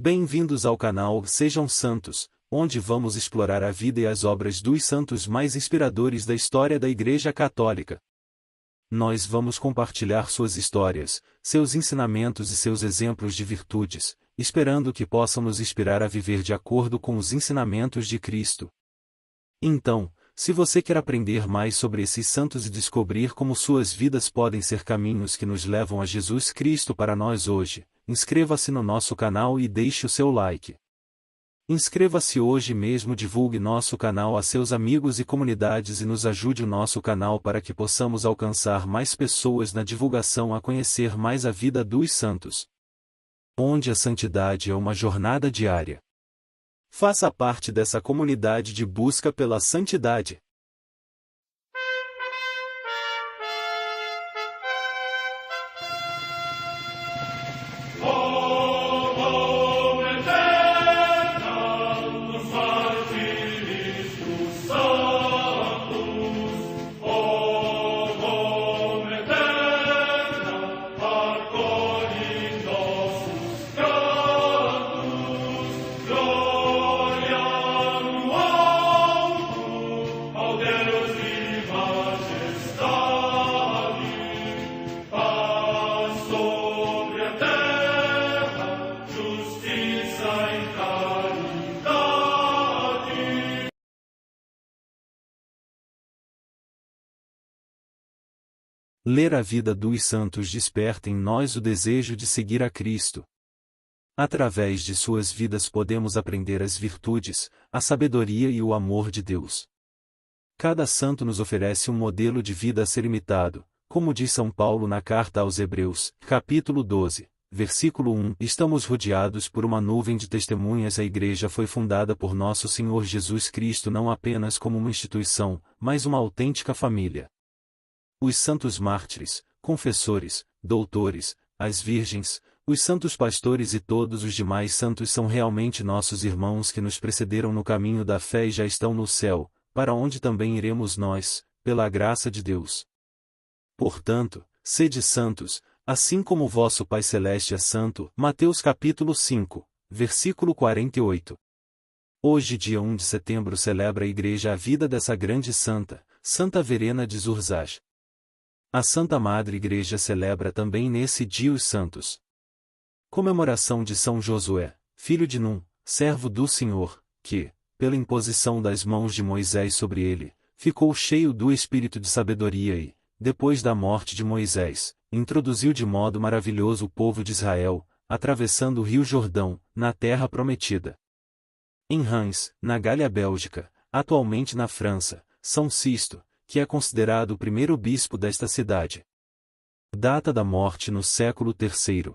Bem-vindos ao canal Sejam Santos, onde vamos explorar a vida e as obras dos santos mais inspiradores da história da Igreja Católica. Nós vamos compartilhar suas histórias, seus ensinamentos e seus exemplos de virtudes, esperando que possam nos inspirar a viver de acordo com os ensinamentos de Cristo. Então, se você quer aprender mais sobre esses santos e descobrir como suas vidas podem ser caminhos que nos levam a Jesus Cristo para nós hoje, inscreva-se no nosso canal e deixe o seu like. Inscreva-se hoje mesmo, divulgue nosso canal a seus amigos e comunidades e nos ajude o nosso canal para que possamos alcançar mais pessoas na divulgação a conhecer mais a vida dos santos, onde a santidade é uma jornada diária. Faça parte dessa comunidade de busca pela santidade. Ler a vida dos santos desperta em nós o desejo de seguir a Cristo. Através de suas vidas podemos aprender as virtudes, a sabedoria e o amor de Deus. Cada santo nos oferece um modelo de vida a ser imitado, como diz São Paulo na carta aos Hebreus, capítulo 12, versículo 1. Estamos rodeados por uma nuvem de testemunhas. A Igreja foi fundada por nosso Senhor Jesus Cristo não apenas como uma instituição, mas uma autêntica família. Os santos mártires, confessores, doutores, as virgens, os santos pastores e todos os demais santos são realmente nossos irmãos que nos precederam no caminho da fé e já estão no céu, para onde também iremos nós, pela graça de Deus. Portanto, sede santos, assim como o vosso Pai Celeste é santo. Mateus capítulo 5, versículo 48. Hoje, dia 1 de setembro, celebra a Igreja a vida dessa grande santa, Santa Verena de Zurzach. A Santa Madre Igreja celebra também nesse dia os santos. Comemoração de São Josué, filho de Num, servo do Senhor, que, pela imposição das mãos de Moisés sobre ele, ficou cheio do espírito de sabedoria e, depois da morte de Moisés, introduziu de modo maravilhoso o povo de Israel, atravessando o rio Jordão, na terra prometida. Em Reims, na Gália Bélgica, atualmente na França, São Sisto, que é considerado o primeiro bispo desta cidade. Data da morte no século III.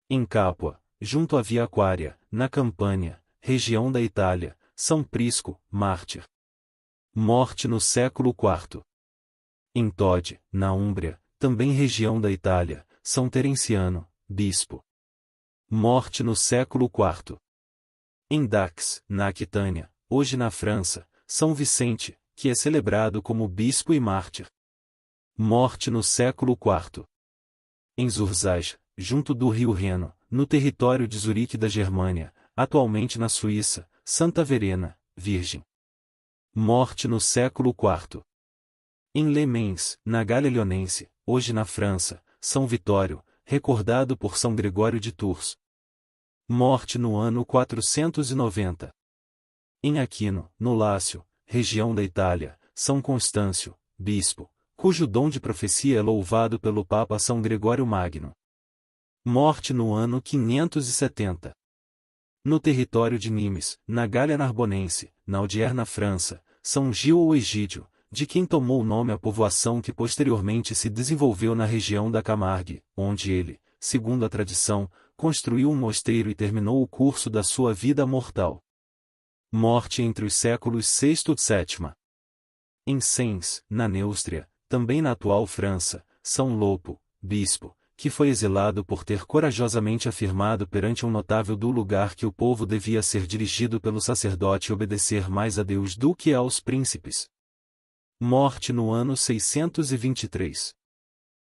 Em Capua, junto à Via Aquária, na Campânia, região da Itália, São Prisco, mártir. Morte no século IV. Em Todi, na Úmbria, também região da Itália, São Terenciano, bispo. Morte no século IV. Em Dax, na Aquitânia, hoje na França, São Vicente, que é celebrado como bispo e mártir. Morte no século IV. Em Zurzach, junto do rio Reno, no território de Zurique da Germânia, atualmente na Suíça, Santa Verena, virgem. Morte no século IV. Em Le Mans, na Gália Leonense, hoje na França, São Vitório, recordado por São Gregório de Tours. Morte no ano 490. Em Aquino, no Lácio, região da Itália, São Constâncio, bispo, cujo dom de profecia é louvado pelo Papa São Gregório Magno. Morte no ano 570. No território de Nimes, na Gália Narbonense, na Audier na França, São Gil ou Egídio, de quem tomou o nome a povoação que posteriormente se desenvolveu na região da Camargue, onde ele, segundo a tradição, construiu um mosteiro e terminou o curso da sua vida mortal. Morte entre os séculos VI e VII. Em Sens, na Neustria, também na atual França, São Lopo, bispo, que foi exilado por ter corajosamente afirmado perante um notável do lugar que o povo devia ser dirigido pelo sacerdote e obedecer mais a Deus do que aos príncipes. Morte no ano 623.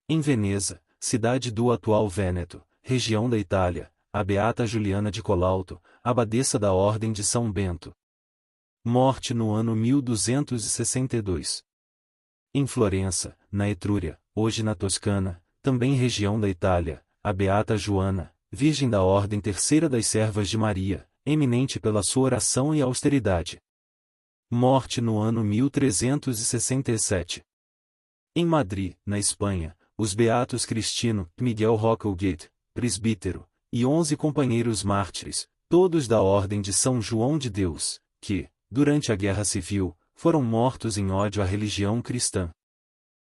Em Veneza, cidade do atual Vêneto, região da Itália, a beata Juliana de Colauto, abadesa da Ordem de São Bento. Morte no ano 1262. Em Florença, na Etrúria, hoje na Toscana, também região da Itália, a beata Joana, virgem da Ordem Terceira das Servas de Maria, eminente pela sua oração e austeridade. Morte no ano 1367. Em Madrid, na Espanha, os beatos Cristino, Miguel Rocaugate, presbítero, e 11 companheiros mártires, todos da Ordem de São João de Deus, que, durante a Guerra Civil, foram mortos em ódio à religião cristã.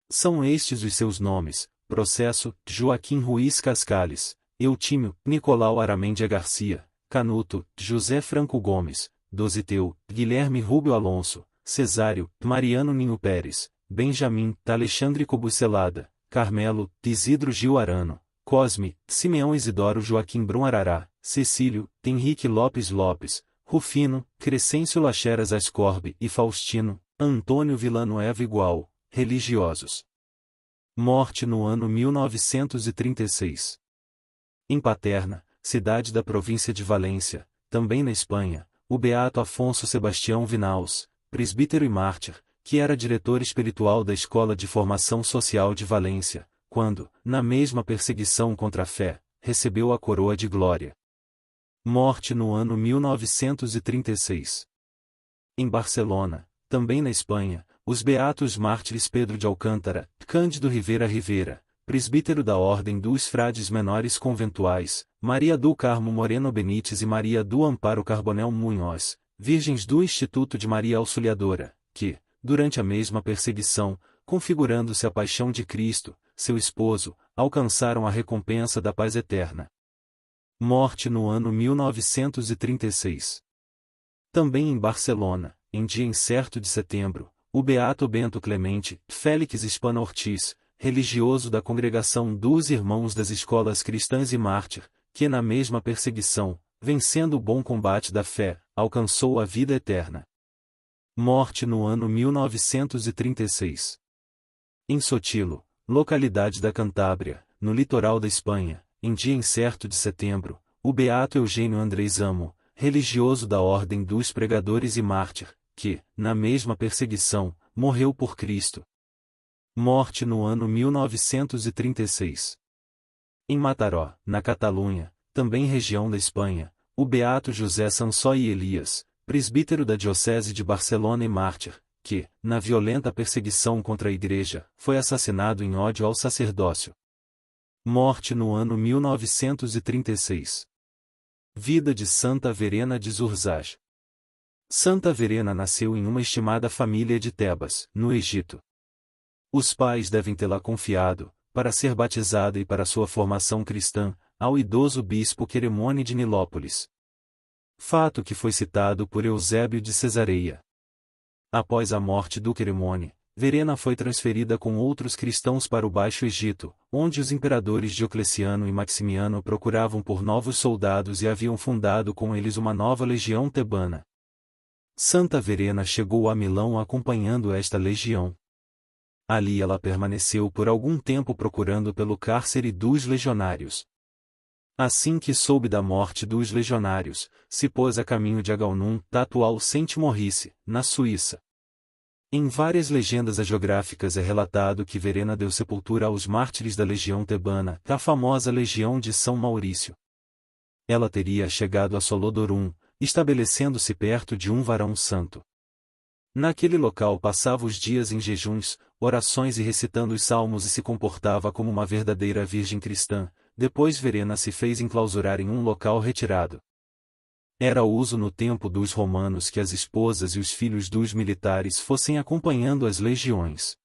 São estes os seus nomes: Processo, Joaquim Ruiz Cascales, Eutímio, Nicolau Aramendia Garcia, Canuto, José Franco Gomes, Dositeu, Guilherme Rubio Alonso, Cesário, Mariano Ninho Pérez, Benjamim, Alexandre Cobucelada, Carmelo, Isidro Gil Arano, Cosme, Simeão Isidoro Joaquim Brum Arará, Cecílio, Henrique Lopes Lopes, Rufino, Crescêncio Lacheras Ascorbe e Faustino, Antônio Villanueva Igual, religiosos. Morte no ano 1936. Em Paterna, cidade da província de Valência, também na Espanha, o beato Afonso Sebastião Vinaus, presbítero e mártir, que era diretor espiritual da Escola de Formação Social de Valência, quando, na mesma perseguição contra a fé, recebeu a coroa de glória. Morte no ano 1936. Em Barcelona, também na Espanha, os beatos mártires Pedro de Alcântara, Cândido Rivera Rivera, presbítero da Ordem dos Frades Menores Conventuais, Maria do Carmo Moreno Benites e Maria do Amparo Carbonel Munhoz, virgens do Instituto de Maria Auxiliadora, que, durante a mesma perseguição, configurando-se a paixão de Cristo, seu esposo, alcançaram a recompensa da paz eterna. Morte no ano 1936. Também em Barcelona, em dia incerto de setembro, o beato Bento Clemente, Félix Hispano Ortiz, religioso da Congregação dos Irmãos das Escolas Cristãs e mártir, que na mesma perseguição, vencendo o bom combate da fé, alcançou a vida eterna. Morte no ano 1936. Em Sotilo, localidade da Cantábria, no litoral da Espanha, em dia incerto de setembro, o beato Eugênio Andrés Amo, religioso da Ordem dos Pregadores e mártir, que, na mesma perseguição, morreu por Cristo. Morte no ano 1936. Em Mataró, na Catalunha, também região da Espanha, o beato José Sansó e Elias, presbítero da Diocese de Barcelona e mártir, que, na violenta perseguição contra a Igreja, foi assassinado em ódio ao sacerdócio. Morte no ano 1936. Vida de Santa Verena de Zurzaj. Santa Verena nasceu em uma estimada família de Tebas, no Egito. Os pais devem tê-la confiado, para ser batizada e para sua formação cristã, ao idoso bispo Queremone de Nilópolis. Fato que foi citado por Eusébio de Cesareia. Após a morte do Queremone, Verena foi transferida com outros cristãos para o Baixo Egito, onde os imperadores Diocleciano e Maximiano procuravam por novos soldados e haviam fundado com eles uma nova legião tebana. Santa Verena chegou a Milão acompanhando esta legião. Ali ela permaneceu por algum tempo procurando pelo cárcere dos legionários. Assim que soube da morte dos legionários, se pôs a caminho de Agaunum, da atual Saint-Maurice, na Suíça. Em várias legendas hagiográficas é relatado que Verena deu sepultura aos mártires da legião tebana, da famosa legião de São Maurício. Ela teria chegado a Solodorum, estabelecendo-se perto de um varão santo. Naquele local passava os dias em jejuns, orações e recitando os salmos e se comportava como uma verdadeira virgem cristã. Depois Verena se fez enclausurar em um local retirado. Era uso no tempo dos romanos que as esposas e os filhos dos militares fossem acompanhando as legiões.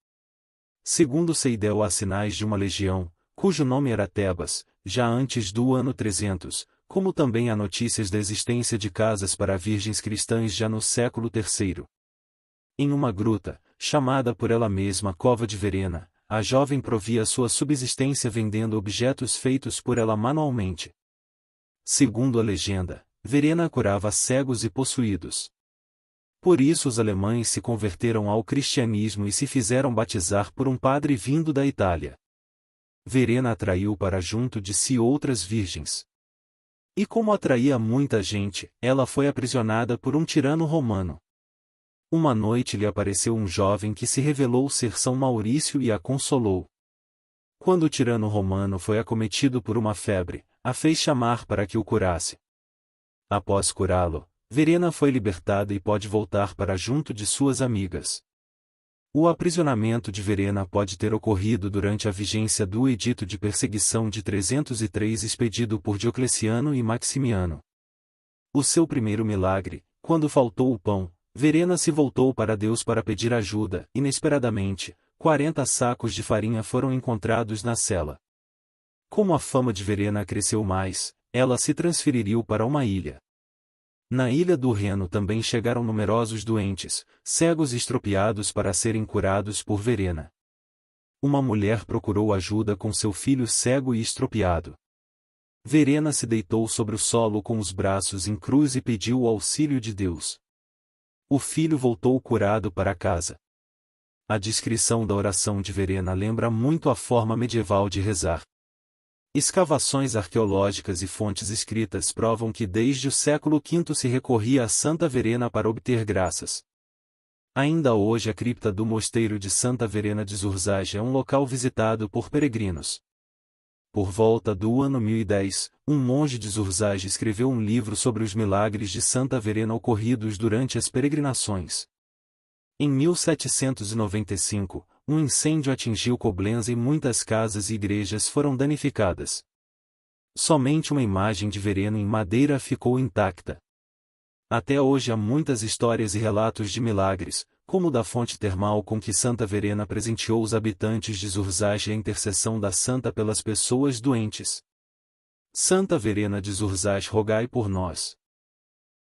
Segundo Seidel há sinais de uma legião, cujo nome era Tebas, já antes do ano 300, como também há notícias da existência de casas para virgens cristãs já no século III. Em uma gruta, chamada por ela mesma Cova de Verena, a jovem provia sua subsistência vendendo objetos feitos por ela manualmente. Segundo a legenda, Verena curava cegos e possuídos. Por isso os alemães se converteram ao cristianismo e se fizeram batizar por um padre vindo da Itália. Verena atraiu para junto de si outras virgens. E como atraía muita gente, ela foi aprisionada por um tirano romano. Uma noite lhe apareceu um jovem que se revelou ser São Maurício e a consolou. Quando o tirano romano foi acometido por uma febre, a fez chamar para que o curasse. Após curá-lo, Verena foi libertada e pode voltar para junto de suas amigas. O aprisionamento de Verena pode ter ocorrido durante a vigência do Edito de Perseguição de 303 expedido por Diocleciano e Maximiano. O seu primeiro milagre, quando faltou o pão, Verena se voltou para Deus para pedir ajuda. Inesperadamente, 40 sacos de farinha foram encontrados na cela. Como a fama de Verena cresceu mais, ela se transferiu para uma ilha. Na ilha do Reno também chegaram numerosos doentes, cegos e estropiados para serem curados por Verena. Uma mulher procurou ajuda com seu filho cego e estropiado. Verena se deitou sobre o solo com os braços em cruz e pediu o auxílio de Deus. O filho voltou curado para casa. A descrição da oração de Verena lembra muito a forma medieval de rezar. Escavações arqueológicas e fontes escritas provam que desde o século V se recorria a Santa Verena para obter graças. Ainda hoje a cripta do mosteiro de Santa Verena de Zurzaj é um local visitado por peregrinos. Por volta do ano 1010, um monge de Zurzaj escreveu um livro sobre os milagres de Santa Verena ocorridos durante as peregrinações. Em 1795, um incêndio atingiu Koblenz e muitas casas e igrejas foram danificadas. Somente uma imagem de Verena em madeira ficou intacta. Até hoje há muitas histórias e relatos de milagres, como o da fonte termal com que Santa Verena presenteou os habitantes de Zurzaj e a intercessão da santa pelas pessoas doentes. Santa Verena de Zurzaj, rogai por nós.